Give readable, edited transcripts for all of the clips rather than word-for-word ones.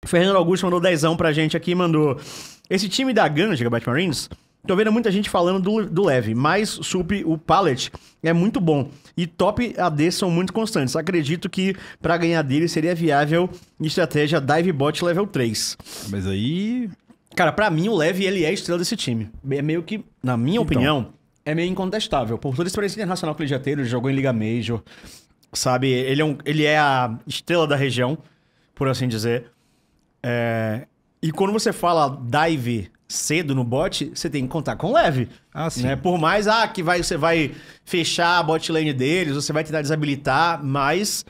Fernando Augusto mandou 10 pra gente aqui, mandou... Esse time da Gun, Gigabyte Marines, tô vendo muita gente falando do leve, mas Sup, o Pallet é muito bom. E top AD são muito constantes. Acredito que pra ganhar dele seria viável estratégia Dive Bot level 3. Mas aí... Cara, pra mim o leve ele é a estrela desse time. É meio que, na minha opinião, é meio incontestável. Por toda a experiência internacional que ele já teve, ele jogou em Liga Major, sabe? Ele é a estrela da região, por assim dizer. E quando você fala dive cedo no bot, você tem que contar com leve. Ah, sim. Né? Por mais que você vai fechar a bot lane deles, você vai tentar desabilitar, mas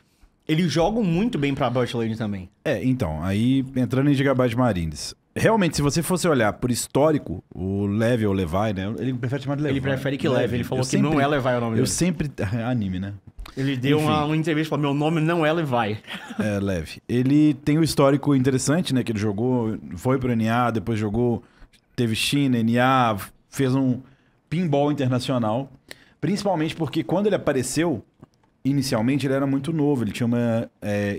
eles jogam muito bem pra bot lane também. Então, aí entrando em Gigabyte Marines. Realmente, se você fosse olhar por histórico, o Levi ou Levi, né? Ele prefere chamar de Levi. Ele prefere que Levi. Ele falou que não é Levi o nome dele. Eu sempre... Anime, né? Ele deu uma entrevista e falou, meu nome não é Levi. É, Levi. Ele tem um histórico interessante, né? Que ele jogou, foi pro NA, depois jogou, teve China, NA, fez um pinball internacional. Principalmente porque quando ele apareceu, inicialmente ele era muito novo. Ele tinha uma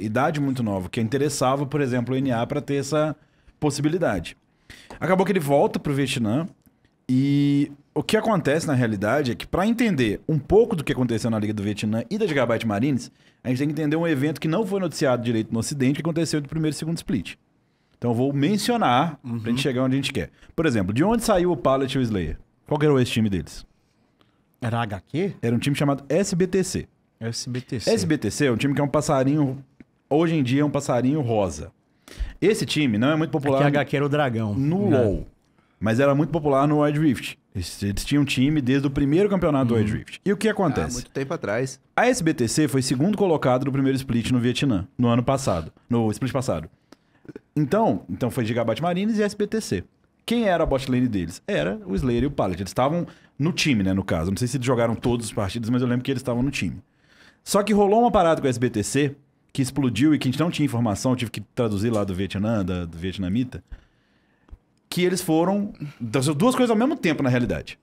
idade muito nova, que interessava, por exemplo, o NA para ter essa possibilidade. Acabou que ele volta pro Vietnã e o que acontece na realidade é que para entender um pouco do que aconteceu na Liga do Vietnã e da Gigabyte Marines, a gente tem que entender um evento que não foi noticiado direito no Ocidente, que aconteceu no primeiro e segundo split. Então eu vou mencionar pra gente chegar onde a gente quer. Por exemplo, de onde saiu o Pallet e o Slayer? Qual que era o ex-time deles? Era HQ? Era um time chamado SBTC. SBTC. SBTC é um time que é um passarinho, hoje em dia é um passarinho rosa. Esse time não é muito popular... Aqui HQ era o dragão. No LoL. Mas era muito popular no Wild Rift. Eles tinham um time desde o primeiro campeonato do Wild Rift. E o que acontece? Muito tempo atrás. A SBTC foi segundo colocado no primeiro split no Vietnã, no ano passado. No split passado. Então foi Gigabyte Marines e SBTC. Quem era a bot lane deles? Era o Slayer e o Pallet. Eles estavam no time, né, no caso. Não sei se eles jogaram todos os partidos, mas eu lembro que eles estavam no time. Só que rolou uma parada com a SBTC, que explodiu e que a gente não tinha informação, eu tive que traduzir lá do Vietnã, do vietnamita, que eles foram... Duas coisas ao mesmo tempo, na realidade.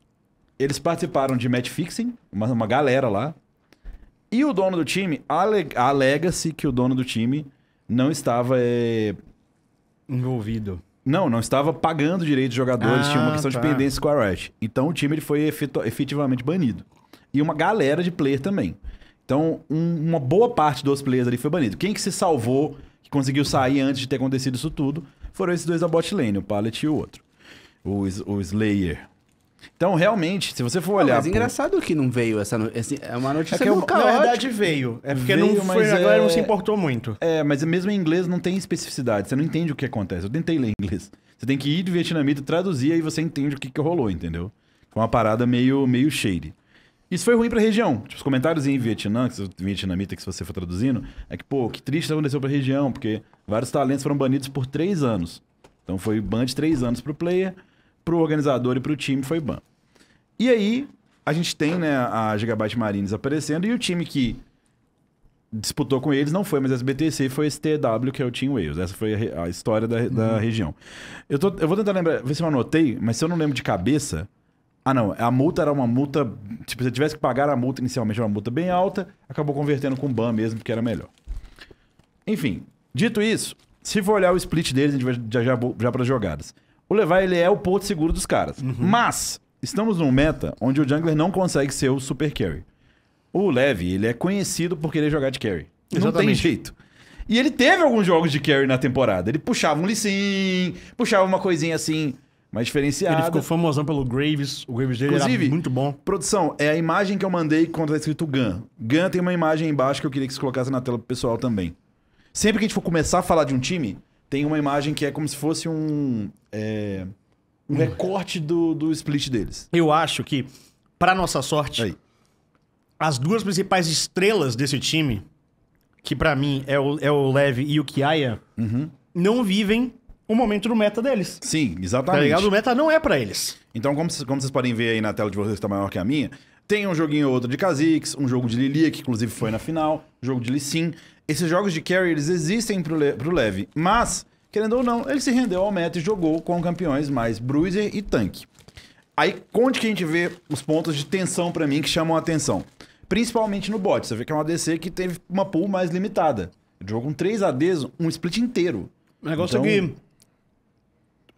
Eles participaram de match fixing, uma galera lá, e o dono do time, alega-se que o dono do time não estava... Envolvido. Não estava pagando direito de jogadores, tinha uma questão de tá. pendência com a Riot. Então o time ele foi efetivamente banido. E uma galera de player também. Então, uma boa parte dos players ali foi banido. Quem que se salvou, que conseguiu sair antes de ter acontecido isso tudo, foram esses dois da bot lane, o Pallet e o outro. O Slayer. Então, realmente, se você for olhar... Mas engraçado que não veio é uma notícia que meio Na caótica. verdade veio. É porque Veio, não foi, mas a galera não se importou muito. Mas mesmo em inglês não tem especificidade. Você não entende o que acontece. Eu tentei ler inglês. Você tem que ir de vietnamita, traduzir, aí você entende o que rolou, entendeu? Foi uma parada meio shady. Isso foi ruim pra região. Tipo, os comentários em vietnamita, que se você for traduzindo, é que, pô, que triste aconteceu pra região, porque vários talentos foram banidos por 3 anos. Então foi ban de 3 anos pro player, pro organizador e pro time foi ban. E aí, a gente tem, né, a Gigabyte Marines aparecendo, e o time que disputou com eles não foi mais SBTC, foi esse TW, que é o Team Wales. Essa foi a história da região. Eu vou tentar lembrar, ver se eu anotei, mas se eu não lembro de cabeça... Ah, não. A multa era uma multa... Tipo, se eu tivesse que pagar a multa inicialmente, era uma multa bem alta, acabou convertendo com ban mesmo, porque era melhor. Enfim, dito isso, se for olhar o split deles, a gente vai já para as jogadas. O Levi, ele é o porto seguro dos caras. Mas, estamos num meta onde o jungler não consegue ser o super carry. O Levi, ele é conhecido por querer jogar de carry. Não tem jeito. E ele teve alguns jogos de carry na temporada. Ele puxava um Lee Sin, puxava uma coisinha assim... mais diferenciada. Ele ficou famosão pelo Graves. O Graves dele Inclusive, era muito bom. Produção, é a imagem que eu mandei quando tá escrito Gun. Gun tem uma imagem embaixo que eu queria que você colocasse na tela pro pessoal também. Sempre que a gente for começar a falar de um time, tem uma imagem que é como se fosse um recorte do split deles. Eu acho que, pra nossa sorte, Aí. as duas principais estrelas desse time, que pra mim é o Levi e o Kiaya, não vivem o momento do meta deles. Sim, Tá exatamente. ligado? O meta não é pra eles. Então, como vocês podem ver aí na tela de vocês que tá maior que a minha, tem um joguinho ou outro de Kha'Zix, um jogo de Lilia, que inclusive foi na final, jogo de Lee Sin. Esses jogos de carry, eles existem pro Levi, mas, querendo ou não, ele se rendeu ao meta e jogou com campeões mais bruiser e tanque. Aí, onde que a gente vê os pontos de tensão pra mim que chamam a atenção? Principalmente no bot. Você vê que é uma ADC que teve uma pool mais limitada. Ele jogou com 3 ADs, um split inteiro. O negócio Então- é que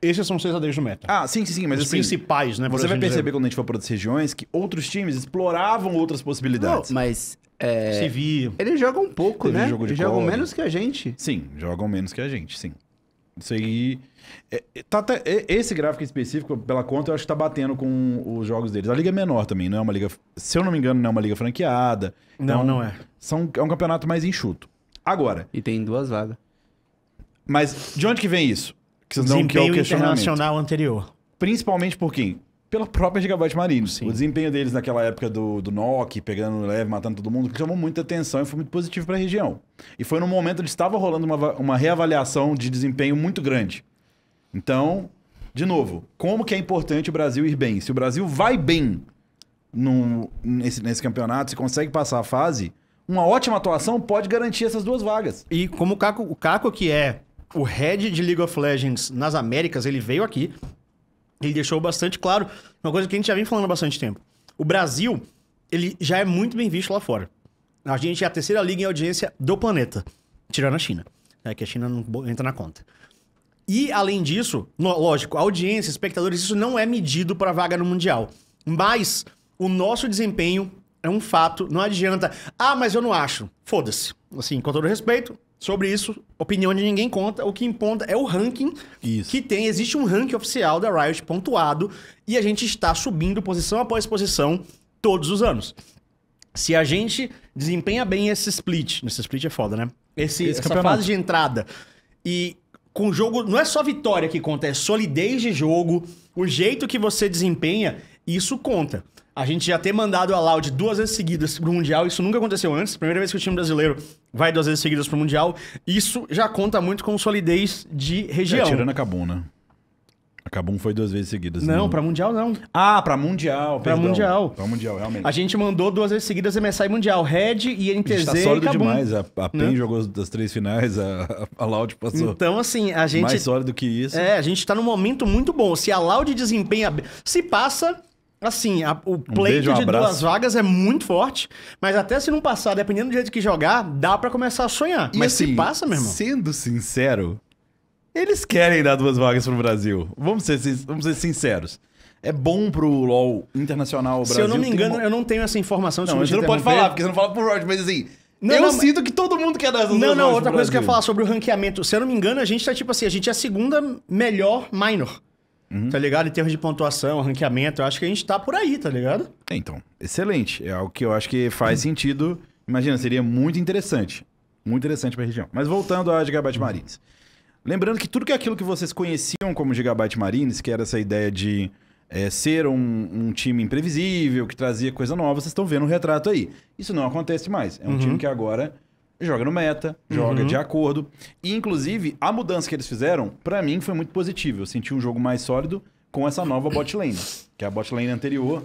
esses são os 6 ADs do meta. Ah, sim, mas Os assim, principais, né? por você vai assim perceber dizer. quando a gente for para outras regiões que outros times exploravam outras possibilidades. Mas Se via. eles jogam um pouco, Teve né? jogo de Eles jogam cobre. menos que a gente. Sim, jogam menos que a gente, sim. Isso aí... esse gráfico específico, pela conta, eu acho que tá batendo com os jogos deles. A liga é menor também, não é uma liga... Se eu não me engano, não é uma liga franqueada. Não, não é. É um campeonato mais enxuto. Agora, E tem 2 vagas. mas de onde que vem isso? Que vocês não que é o Desempenho questionamento. internacional anterior. Principalmente por quem? Pela própria Gigabyte Marine. Sim. O desempenho deles naquela época do Nock, pegando leve, matando todo mundo, que chamou muita atenção e foi muito positivo para a região. E foi num momento onde estava rolando uma reavaliação de desempenho muito grande. Então, de novo, como que é importante o Brasil ir bem? Se o Brasil vai bem nesse campeonato, se consegue passar a fase, uma ótima atuação pode garantir essas 2 vagas. E como o Caco, que é o head de League of Legends nas Américas, ele veio aqui. Ele deixou bastante claro uma coisa que a gente já vem falando há bastante tempo. O Brasil, ele já é muito bem visto lá fora. A gente é a 3ª liga em audiência do planeta, tirando a China. Que a China não entra na conta. E, além disso, lógico, audiência, espectadores, isso não é medido para vaga no Mundial. Mas o nosso desempenho é um fato, não adianta. Ah, mas eu não acho. Foda-se. Assim, com todo respeito, sobre isso, opinião de ninguém conta. O que importa é o ranking Isso. que tem. Existe um ranking oficial da Riot pontuado e a gente está subindo posição após posição todos os anos. Se a gente desempenha bem esse split é foda, né? Essa campeonato. fase de entrada e com o jogo, não é só vitória que conta, é solidez de jogo, o jeito que você desempenha, isso conta. A gente já ter mandado a Loud 2 vezes seguidas pro Mundial, isso nunca aconteceu antes. Primeira vez que o time brasileiro vai 2 vezes seguidas pro Mundial, isso já conta muito com solidez de região. Tirando a Kabum, né? A Kabum foi 2 vezes seguidas. Não, pra Mundial não. Ah, pra Mundial, Pra perdão. Mundial. Pra Mundial, realmente. A gente mandou 2 vezes seguidas MSI Mundial, Red e A gente NTZ tá e sólido Kabum. demais. A PEN Né? jogou das 3 finais, a Loud passou Então, assim, a gente... mais sólido que isso. a gente tá num momento muito bom. Se a Loud desempenha bem... Se passa, assim, o plate beijo, um de abraço. 2 vagas é muito forte, mas até se não passar, dependendo do jeito que jogar, dá pra começar a sonhar. E Mas assim, se passa, meu irmão... Sendo sincero, eles querem dar 2 vagas pro Brasil. Vamos ser sinceros. É bom pro LoL internacional, o Brasil. Se eu não me tem engano, uma- eu não tenho essa informação. Não, você não pode falar, porque você não fala pro Rod, mas assim... Não, eu não, sinto que todo mundo quer dar essas 2 Não, vagas não, pro outra coisa que eu ia Brasil. falar sobre o ranqueamento. Se eu não me engano, a gente tá tipo assim, a gente é a 2ª melhor minor. Tá ligado? Em termos de pontuação, ranqueamento, eu acho que a gente tá por aí, tá ligado? Então, excelente. É algo que eu acho que faz sentido. Imagina, seria muito interessante. Muito interessante pra região. Mas voltando a Gigabyte Marines. Lembrando que tudo que é aquilo que vocês conheciam como Gigabyte Marines, que era essa ideia de ser um time imprevisível, que trazia coisa nova, vocês estão vendo o retrato aí. Isso não acontece mais. É um time que agora joga no meta, joga de acordo. E, inclusive, a mudança que eles fizeram, pra mim, foi muito positiva. Eu senti um jogo mais sólido com essa nova bot lane. Que a bot lane anterior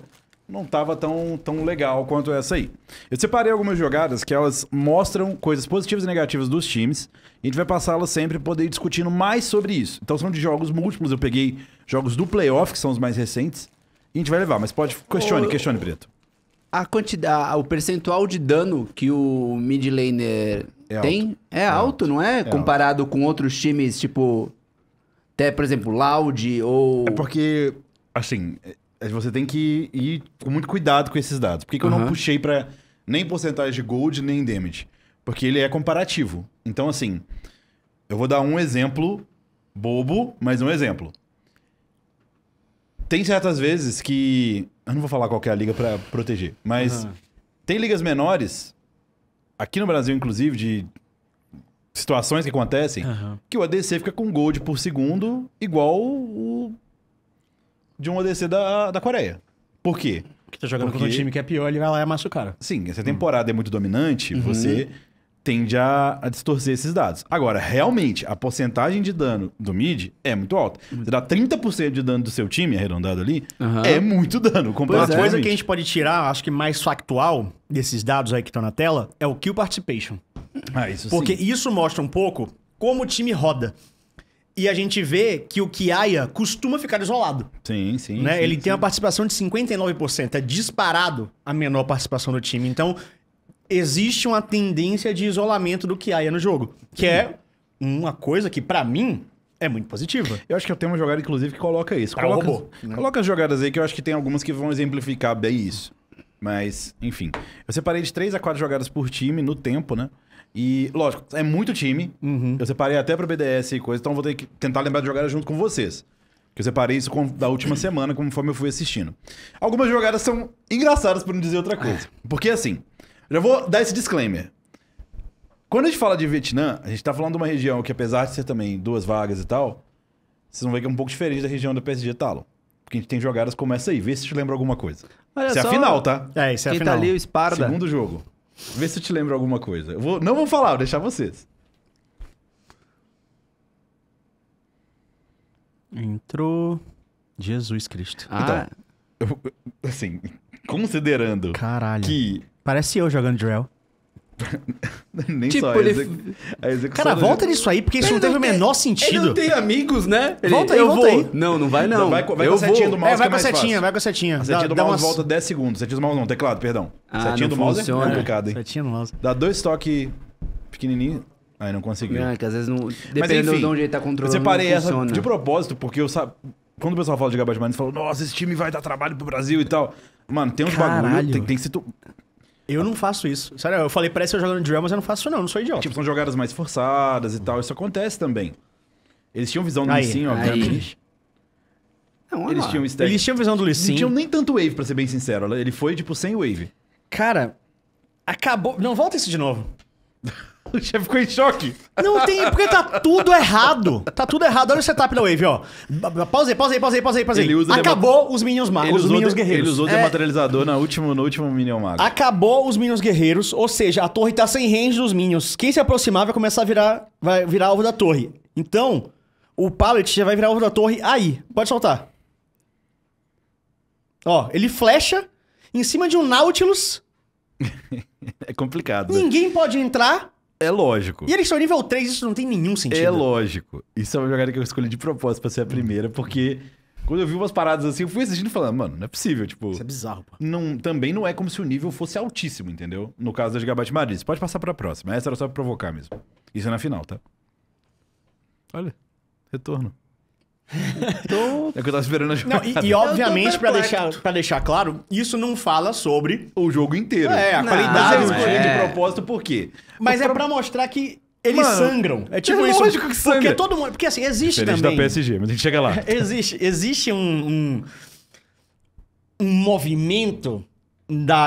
não estava tão legal quanto essa aí. Eu separei algumas jogadas que elas mostram coisas positivas e negativas dos times. E a gente vai passá-las sempre para poder ir discutindo mais sobre isso. Então são de jogos múltiplos. Eu peguei jogos do playoff, que são os mais recentes. E a gente vai levar, mas pode... Questione, Preto. A quantidade, o percentual de dano que o mid laner É tem é alto, não é? Comparado com outros times, tipo... Até, por exemplo, Loud ou... É porque, assim, você tem que ir com muito cuidado com esses dados. Por que eu não puxei pra nem porcentagem de gold, nem damage? Porque ele é comparativo. Então, assim, eu vou dar um exemplo bobo, mas um exemplo. Tem certas vezes que... Eu não vou falar qual que é a liga pra proteger, mas tem ligas menores, aqui no Brasil, inclusive, de situações que acontecem, que o ADC fica com gold por segundo igual o de um ADC da Coreia. Por quê? Que tá jogando Porque- contra um time que é pior, ele vai lá e amassa o cara. Sim, essa temporada é muito dominante, você tende a distorcer esses dados. Agora, realmente, a porcentagem de dano do mid é muito alta. Você dá 30% de dano do seu time, arredondado ali, é muito dano. Uma Comparativamente. coisa que a gente pode tirar, acho que mais factual, desses dados aí que estão na tela, é o kill participation. Ah, isso Porque sim. isso mostra um pouco como o time roda. E a gente vê que o Kiaya costuma ficar isolado. Sim, sim. Né? sim, Ele sim. tem uma participação de 59%. É disparado a menor participação do time. Então, existe uma tendência de isolamento do Kiaya no jogo. Que é uma coisa que, pra mim, é muito positiva. Eu acho que eu tenho uma jogada, inclusive, que coloca isso. Pra robô, né? Coloca as jogadas aí, que eu acho que tem algumas que vão exemplificar bem isso. Mas, enfim. Eu separei de 3 a 4 jogadas por time no tempo, né? E, lógico, é muito time. Eu separei até pra BDS e coisa, então vou ter que tentar lembrar de jogadas junto com vocês. Que eu separei isso da última semana, conforme eu fui assistindo. Algumas jogadas são engraçadas, por não dizer outra coisa. Porque, assim, já vou dar esse disclaimer. Quando a gente fala de Vietnã, a gente tá falando de uma região que, apesar de ser também 2 vagas e tal, vocês vão ver que é um pouco diferente da região da PSG Talon. Porque a gente tem jogadas como essa aí. Vê se te lembra alguma coisa. Olha Isso é só, a final, tá? Isso é a Quem final. tá ali, o Sparda. Segundo jogo. Vê se te lembra alguma coisa. Não vou falar, vou deixar vocês. Entrou... Jesus Cristo. Ah, Assim, considerando Caralho. que... Parece eu jogando Drell. Nem Tipo, só ele- a execução Cara, do volta jogo- nisso aí, porque isso não teve o menor ele sentido. não tem amigos, né? Volta aí, eu volta vou. aí. Não vai não. Não, vai com a eu setinha vou. do mouse. Vai que com a mais setinha, fácil. vai com a setinha. A setinha do Dá mouse umas... volta 10 segundos. Setinha do mouse não, teclado, perdão. Ah, Setinha não do mouse funciona. é complicado, hein? Setinha no mouse. Dá 2 toques pequenininho. Aí não conseguiu. É, que às vezes não... Mas Dependendo enfim, de onde ele tá eu controlando, separei não essa funciona. de propósito, porque eu sabe... Quando o pessoal fala de Gigabyte Mines, fala, nossa, esse time vai dar trabalho pro Brasil e tal. Mano, tem uns Caralho. bagulho, tem que ser... Eu não faço isso. Sério, eu falei, parece eu jogando Drell, mas eu não faço não sou idiota. Tipo, são jogadas mais forçadas e tal. Isso acontece também. Eles tinham visão do Aí, Lee Sin, aí. obviamente. Não, Eles tinham stack. Eles tinham visão do Lee Não Sin. tinham nem tanto wave, pra ser bem sincero. Ele foi, tipo, sem wave. Cara, acabou... Não, volta isso de novo. O chefe ficou em choque. Não tem, porque tá tudo errado. Tá tudo errado. Olha o setup da Wave, ó. Pausa aí. Ele usa Acabou os Minions magos, os Minions guerreiros. Ele usou É, dematerializador no último Minion Mago. acabou os Minions guerreiros, ou seja, a torre tá sem range dos Minions. Quem se aproximar vai começar a virar... Vai virar alvo da torre. Então, o Pallet já vai virar alvo da torre aí. Pode soltar. Ó, ele flecha em cima de um Nautilus. É complicado. Né? Ninguém pode entrar. É lógico. E eles são nível 3, isso não tem nenhum sentido. É lógico. Isso é uma jogada que eu escolhi de propósito pra ser a primeira, porque quando eu vi umas paradas assim, eu fui assistindo e falando, mano, não é possível, tipo... Isso é bizarro, pô. Também não é como se o nível fosse altíssimo, entendeu? No caso da Gigabyte Madrid. Pode passar pra próxima. Essa era só pra provocar mesmo. Isso é na final, tá? Olha, retorno. É que eu tava esperando a Não, jogada. e obviamente, Eu tô pra deixar claro, isso não fala sobre... O jogo inteiro. É, a Não, qualidade... Mas eu não escolhi é. de propósito por quê? Mas é pra mostrar que eles Mano, sangram. É tipo é isso. lógico que sangra. Porque todo mundo... Porque assim, existe Diferente também... da PSG, mas a gente chega lá. Existe um movimento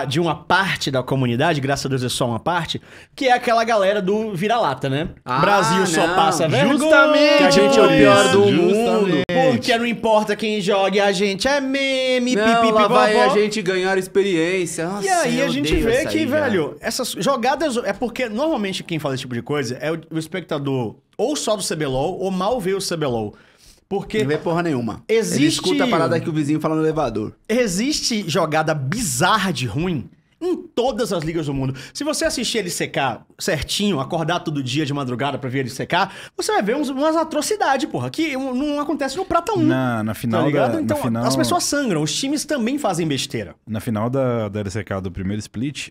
de uma parte da comunidade, graças a Deus é só uma parte, que é aquela galera do vira-lata, né? Ah, Brasil só não. passa vergonha. Justamente Que a gente é por o pior isso, do justamente. mundo. Porque não importa quem jogue, a gente é meme, Não, pipipi, lá vai bobó. a gente ganhar experiência. Nossa, E aí a eu gente odeio vê essa que, aí, velho, essas jogadas... É porque normalmente quem fala esse tipo de coisa é o espectador ou só do CBLOL ou mal vê o CBLOL. Porque Não vê porra nenhuma. Existe- Ele escuta a parada que o vizinho fala no elevador. existe jogada bizarra de ruim em todas as ligas do mundo. Se você assistir ele secar certinho, acordar todo dia de madrugada pra ver ele secar, você vai ver umas atrocidades, porra, que não acontece no Prata 1. Na final Tá ligado? da... Então, na final, as pessoas sangram, os times também fazem besteira. Na final da LCK do primeiro split,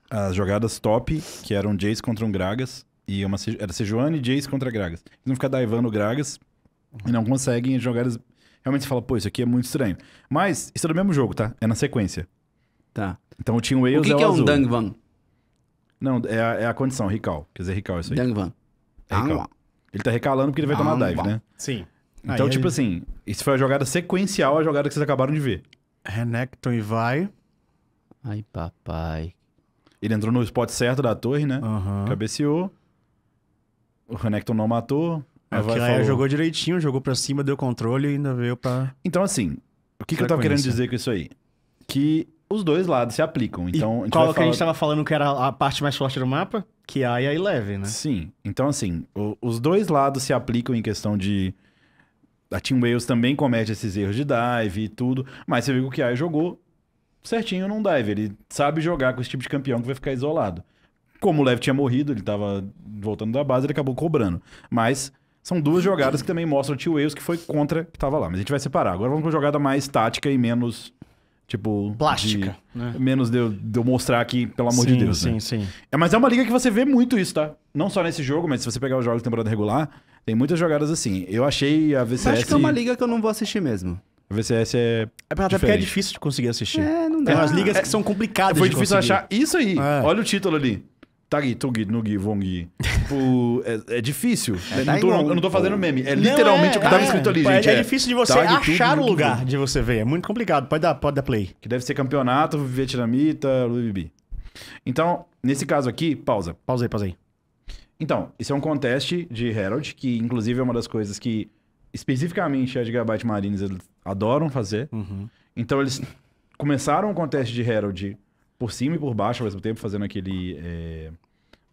as jogadas top, que eram Jace contra um Gragas, e era Sejuani e Jace contra Gragas. Eles não ficam divando Gragas e não conseguem jogadas... Realmente você fala, pô, isso aqui é muito estranho. Mas isso é do mesmo jogo, tá? É na sequência. Tá. Então o Team Wales O que, é o que é um azul. Dangvan? Não, é a condição, Rical. Quer dizer, Rical, isso aí. Dangvan. É Rical. Ele tá recalando porque ele vai tomar dive, né? Sim. Então, tipo assim, isso foi a jogada sequencial, a jogada que vocês acabaram de ver. Renekton e vai. Ai, papai. Ele entrou no spot certo da torre, né? Aham. Cabeceou. O Renekton não matou. A Aí Vai o falou- Kiraya jogou direitinho, jogou pra cima, deu controle e ainda veio pra... Então, assim, o que eu tava querendo Frequência. dizer com isso aí? Que os dois lados se aplicam. Então, E qual vai que a gente falar- tava falando que era a parte mais forte do mapa? Kiaya e Leve, né? Sim. Então, assim, os dois lados se aplicam em questão de... A Team Wales também comete esses erros de dive e tudo, mas você viu que o Kiai jogou certinho num dive. Ele sabe jogar com esse tipo de campeão que vai ficar isolado. Como o Lev tinha morrido, ele tava voltando da base, ele acabou cobrando. Mas são duas jogadas que também mostram o Team Wales que foi contra que tava lá. Mas a gente vai separar. Agora vamos pra uma jogada mais tática e menos Tipo... Plástica, né? Menos de eu mostrar aqui, pelo amor de Deus, né? Sim. Mas é uma liga que você vê muito isso, tá? Não só nesse jogo, mas se você pegar os jogos de temporada regular, tem muitas jogadas assim. Eu achei a VCS... Acho que é uma liga que eu não vou assistir mesmo. A VCS é Até porque é difícil de conseguir assistir. Não Tem dá. umas ligas que são complicadas Foi de difícil conseguir. achar isso aí. É. Olha o título ali. Tagi, Tugi, Nugi, Vongi. Tipo, é difícil. tá Eu não tô fazendo meme. É literalmente o que tava escrito ali, gente. É difícil de você Tagi, achar Tugi, o Nugi, lugar Vongi. de você ver. É muito complicado. Pode dar play. Que deve ser campeonato, vietnamita, Luibi. Então, nesse caso aqui, pausa. Pausa aí. Então, isso é um contest de Herald, que inclusive é uma das coisas que especificamente a Gigabyte Marines eles adoram fazer. Uhum. Então, eles começaram o contest de Herald por cima e por baixo ao mesmo tempo, fazendo aquele...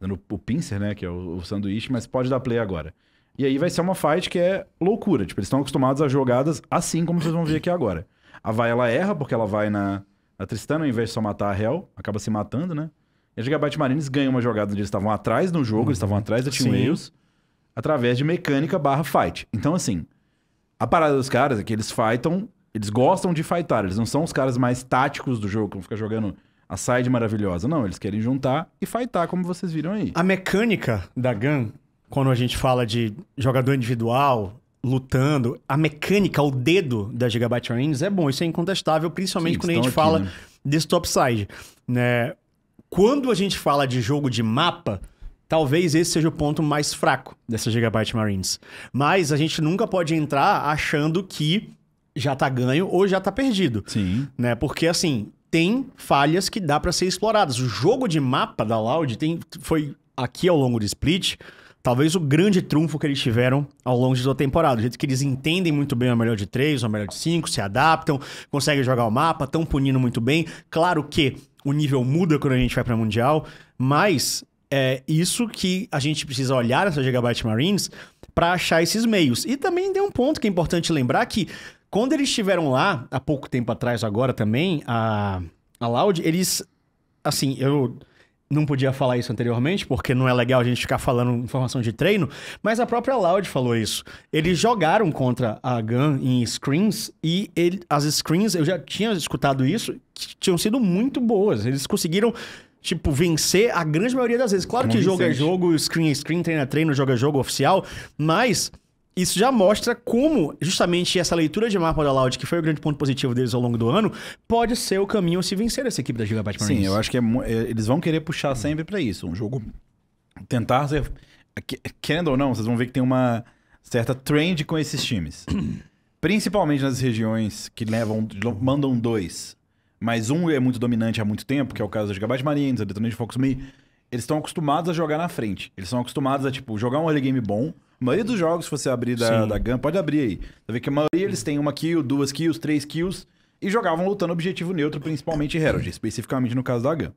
dando o pincer, né? Que é o sanduíche, mas pode dar play agora. E aí vai ser uma fight que é loucura. Tipo, eles estão acostumados a jogadas assim como vocês vão ver aqui agora. A Vai, ela erra, porque ela vai na Tristana, ao invés de só matar a Hell, acaba se matando, né? E a Gigabyte Marines ganha uma jogada onde eles estavam atrás no jogo, eles estavam atrás da Team Sim. Wales, através de mecânica / fight. Então, assim, a parada dos caras é que eles fightam, eles gostam de fightar, eles não são os caras mais táticos do jogo, que vão ficar jogando a side maravilhosa. Não, eles querem juntar e fightar, como vocês viram aí. A mecânica da Gun, quando a gente fala de jogador individual, lutando, a mecânica, o dedo da Gigabyte Marines é bom, isso é incontestável, principalmente Sim, quando a gente estão aqui, fala né? desse topside, né? Quando a gente fala de jogo de mapa, talvez esse seja o ponto mais fraco dessa Gigabyte Marines. Mas a gente nunca pode entrar achando que já tá ganho ou já tá perdido. Sim. Né? Porque, assim, tem falhas que dá pra ser exploradas. O jogo de mapa da Loud foi, aqui ao longo do Split, talvez o grande trunfo que eles tiveram ao longo de toda a temporada. O jeito que eles entendem muito bem o melhor de 3, o melhor de 5, se adaptam, conseguem jogar o mapa, estão punindo muito bem. Claro que o nível muda quando a gente vai pra Mundial, mas é isso que a gente precisa olhar nessa Gigabyte Marines pra achar esses meios. E também tem um ponto que é importante lembrar que quando eles estiveram lá, há pouco tempo atrás agora também, a Loud, eles... Assim, eu não podia falar isso anteriormente, porque não é legal a gente ficar falando informação de treino, mas a própria Loud falou isso. Eles jogaram contra a Gun em screens e as screens, eu já tinha escutado isso, que tinham sido muito boas. Eles conseguiram, tipo, vencer a grande maioria das vezes. Claro que jogo é jogo, screen é screen, treino é treino, jogo é jogo oficial, mas... Isso já mostra como, justamente, essa leitura de mapa da Loud, que foi o grande ponto positivo deles ao longo do ano, pode ser o caminho a se vencer essa equipe da Gigabyte Marines. Sim, eu acho que eles vão querer puxar sempre pra isso. Um jogo... Tentar ser... Querendo ou não, vocês vão ver que tem uma certa trend com esses times. Principalmente nas regiões que mandam 2, mas um é muito dominante há muito tempo, que é o caso da Gigabyte Marines, a Detonate Focus Me. Eles estão acostumados a jogar na frente. Eles estão acostumados a, tipo, jogar um early game bom. A maioria dos jogos, se você abrir da Gun, pode abrir aí. Você vê que a maioria eles têm 1 kill, 2 kills, 3 kills e jogavam lutando objetivo neutro, principalmente Herald, especificamente no caso da Gun.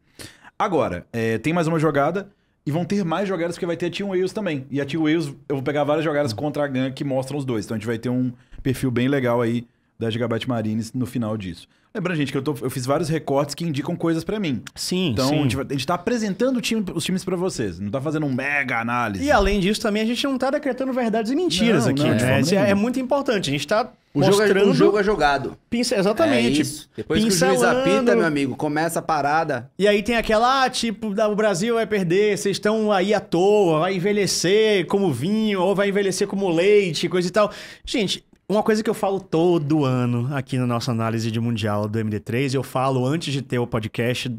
Agora, tem mais uma jogada e vão ter mais jogadas porque vai ter a Team Wales também. E a Team Wales, eu vou pegar várias jogadas contra a Gun que mostram os dois. Então a gente vai ter um perfil bem legal aí da Gigabyte Marines no final disso. Lembrando, gente, que eu fiz vários recortes que indicam coisas pra mim. Sim, então, sim. a gente tá apresentando os times pra vocês. Não tá fazendo um mega análise. E além disso, também a gente não tá decretando verdades e mentiras aqui, não, de né? forma Isso é nenhuma. muito importante. A gente tá O mostrando... jogo é jogado. Exatamente. É isso. Depois que o juiz Pincelando. apita, meu amigo, começa a parada. E aí tem aquela, tipo, o Brasil vai perder, vocês estão aí à toa, vai envelhecer como vinho, ou vai envelhecer como leite, coisa e tal. Gente, uma coisa que eu falo todo ano aqui na nossa análise de Mundial do MD3, eu falo antes de ter o podcast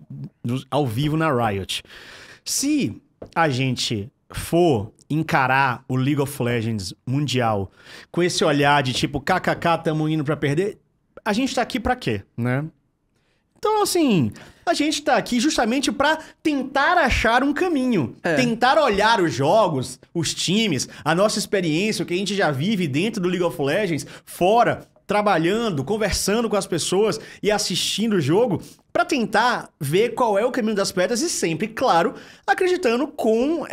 ao vivo na Riot. Se a gente for encarar o League of Legends Mundial com esse olhar de tipo, kkk, tamo indo pra perder, a gente tá aqui pra quê, né? Então, assim, a gente tá aqui justamente pra tentar achar um caminho. Tentar olhar os jogos, os times, a nossa experiência, o que a gente já vive dentro do League of Legends, fora, trabalhando, conversando com as pessoas e assistindo o jogo, pra tentar ver qual é o caminho das pedras e sempre, claro, acreditando com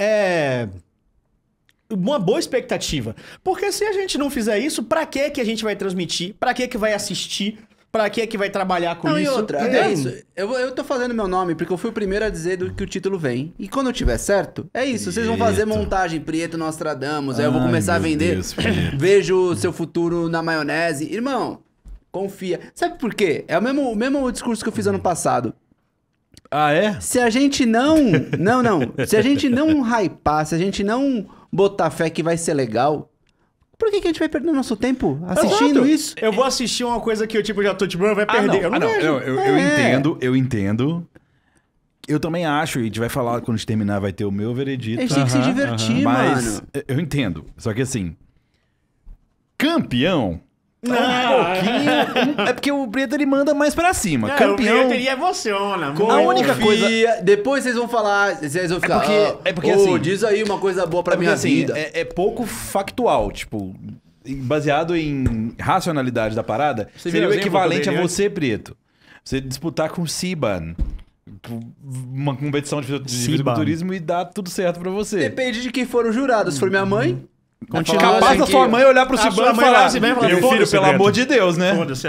uma boa expectativa. Porque se a gente não fizer isso, pra que a gente vai transmitir? Pra que vai assistir? Pra que vai trabalhar com Não, isso? e outra, Entendeu? é isso. Eu tô fazendo meu nome porque eu fui o primeiro a dizer que o título vem. E quando eu tiver certo, é isso. Vocês vão fazer montagem Prieto Nostradamus. Aí eu vou começar a vender. Deus, Prieto. Vejo seu futuro na maionese. Irmão, Confia. Sabe por quê? É o mesmo discurso que eu fiz ano passado. Ah, é? Se a gente não... Não. Se a gente não hypar, se a gente não botar fé que vai ser legal... Por que a gente vai perder nosso tempo assistindo Exato. isso? Eu vou assistir uma coisa que eu, tipo, já tô, tipo, vai perder. Eu entendo. Eu também acho, e a gente vai falar quando a gente terminar, vai ter o meu veredito. A gente tem que se divertir, Mas mano. eu entendo. Só que assim, campeão... Um pouquinho... É porque o Preto, ele manda mais pra cima. Campeão... O emociona. A única coisa... Depois vocês vão falar, vocês vão ficar... É porque assim... diz aí uma coisa boa pra minha vida. É pouco factual, tipo... Baseado em racionalidade da parada, seria o equivalente a você, Preto. Você disputar com o Siban. Uma competição de fisiculturismo e dar tudo certo pra você. Depende de quem for o jurado. Se for minha mãe... Capaz da sua mãe olhar pro Siban e falar... Meu filho, pelo amor de Deus, né? Foda-se,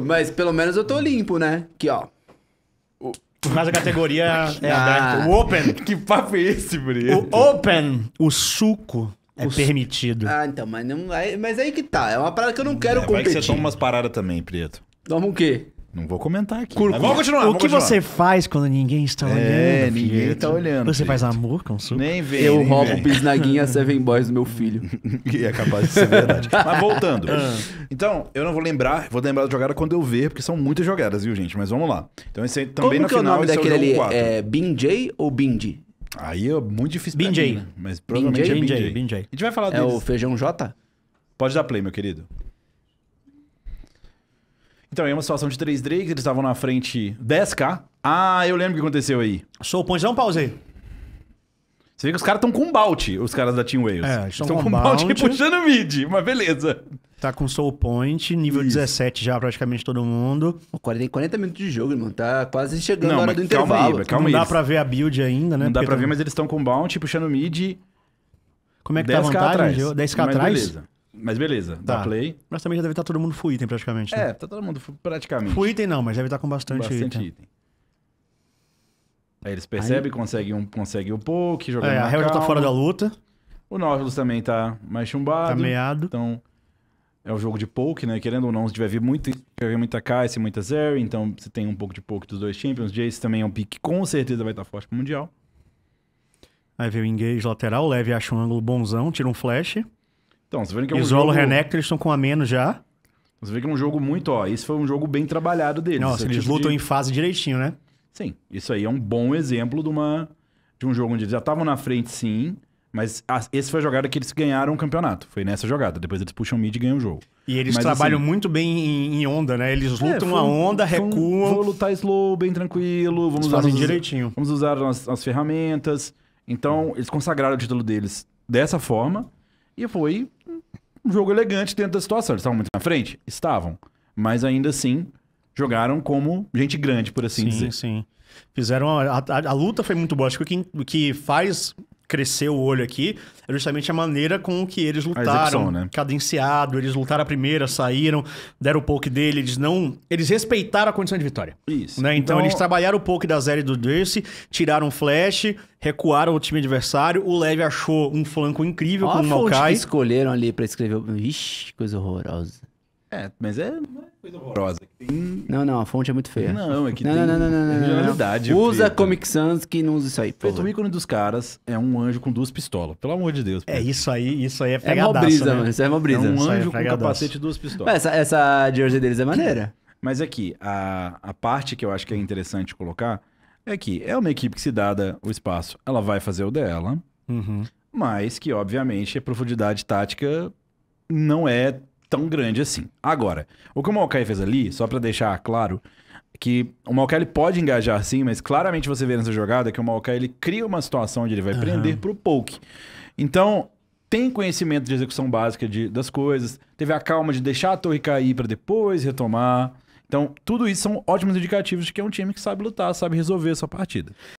mas pelo menos eu tô limpo, né? Aqui, ó. Mas a categoria é aberta. O Open. Que papo é esse, Preto? O Open, o suco é permitido. Então, mas aí que tá. É uma parada que eu não quero Vai competir. que você toma umas paradas também, Preto. Toma o quê? Não vou comentar aqui. Curcuma. Mas vamos continuar. O que você faz quando ninguém está olhando? Ninguém tá olhando. Você Preto. faz amor com suco? Nem vem. Eu nem roubo vem. bisnaguinha Seven Boys do meu filho. E é capaz de ser verdade. Mas voltando. Então, eu não vou lembrar da jogada quando eu ver, porque são muitas jogadas, viu, gente? Mas vamos lá. Então, esse aí também Como na que é o final, nome esse daquele é o ali? jogo 4. É Binjay ou Bindi? Aí é muito difícil pra Binjay. mim, né? Mas provavelmente é Binjay. Binjay. A gente vai falar É deles. o feijão J? Pode dar play, meu querido. Então, aí é uma situação de 3 Drakes, eles estavam na frente 10k. Ah, eu lembro o que aconteceu aí. Sou o ponte, não pausei. Você vê que os caras estão com bounty, os caras da Team Wales. É, estão estão com com bounty bounty. puxando mid, mas beleza. Tá com Soul Point, nível 17 já, praticamente todo mundo. 40 minutos de jogo, irmão. Tá quase chegando Não, a hora mas do calma intervalo. aí, calma não aí. dá pra ver a build ainda, né? Não dá Porque pra ver, tá- mas eles estão com bounty, puxando mid. Como é que tá a 10k vantagem? atrás. 10k Mas atrás? beleza. Mas beleza, Tá. dá play. Mas também já deve estar todo mundo full item praticamente, né? É, tá todo mundo praticamente. Full item não, mas deve estar com bastante Bastante item. Aí eles percebem, conseguem um poke, jogando É, a na Hell já tá calma. fora da luta, O Nautilus também tá mais chumbado. tá meado. Então, é o jogo de poke, né? Querendo ou não, se tiver vir muita Kai'Sa e muita Zeri, então você tem um pouco de poke dos dois champions. Jace também é um pick que com certeza vai estar forte pro Mundial. Aí veio o engage lateral, o Leve acha um ângulo bonzão, tira um flash. Então, você vê que é um Isola o jogo... Renekton, eles estão com a menos já. Você vê que é um jogo muito, ó. Isso foi um jogo bem trabalhado deles. Nossa, Esse é o eles tipo lutam de- em fase direitinho, né? Sim, isso aí é um bom exemplo de um jogo onde eles já estavam na frente, sim, mas esse foi a jogada que eles ganharam o campeonato. Foi nessa jogada. Depois eles puxam mid e ganham o jogo. E eles Mas, trabalham assim, muito bem em onda, né? Eles lutam a onda, recuam, Vou lutar slow, bem tranquilo. eles Vamos fazem usar direitinho. Vamos usar as ferramentas. Então, eles consagraram o título deles dessa forma. E foi um jogo elegante dentro da situação. Eles estavam muito na frente? Estavam. Mas ainda assim, jogaram como gente grande, por assim dizer. Sim. Fizeram... A luta foi muito boa. Acho que o que faz crescer o olho aqui é justamente a maneira com que eles lutaram. execução, né? Cadenciado, eles lutaram a primeira, saíram, deram o poke dele, eles respeitaram a condição de vitória. Isso. Né? Então eles trabalharam o poke da Zeri e do Dirce, tiraram o flash, recuaram o time adversário, o Leve achou um flanco incrível Olha com a o fonte que Maokai. escolheram ali pra escrever. Ixi, coisa horrorosa. Mas não é coisa horrorosa. Tem... Não, a fonte é muito feia. Não, é que Não, tem não. regionalidade. Usa Preto. Comic Sans que não usa isso aí, por Preto, o favor. ícone dos caras é um anjo com 2 pistolas. Pelo amor de Deus. É Preto. isso aí é É mó pegadaço, brisa, né? mano. Isso é mó É brisa. um Isso aí é anjo com pegadaço. capacete e 2 pistolas. Mas essa jersey deles é maneira. Mas aqui, a parte que eu acho que é interessante colocar é que é uma equipe que, se dada o espaço, ela vai fazer o dela, Uhum. mas que, obviamente, a profundidade tática não é tão grande assim. Agora, o que o Maokai fez ali, só pra deixar claro, que o Maokai ele pode engajar sim, mas claramente você vê nessa jogada que o Maokai ele cria uma situação onde ele vai prender pro poke. Então, tem conhecimento de execução básica das coisas, teve a calma de deixar a torre cair pra depois retomar. Então, tudo isso são ótimos indicativos de que é um time que sabe lutar, sabe resolver a sua partida.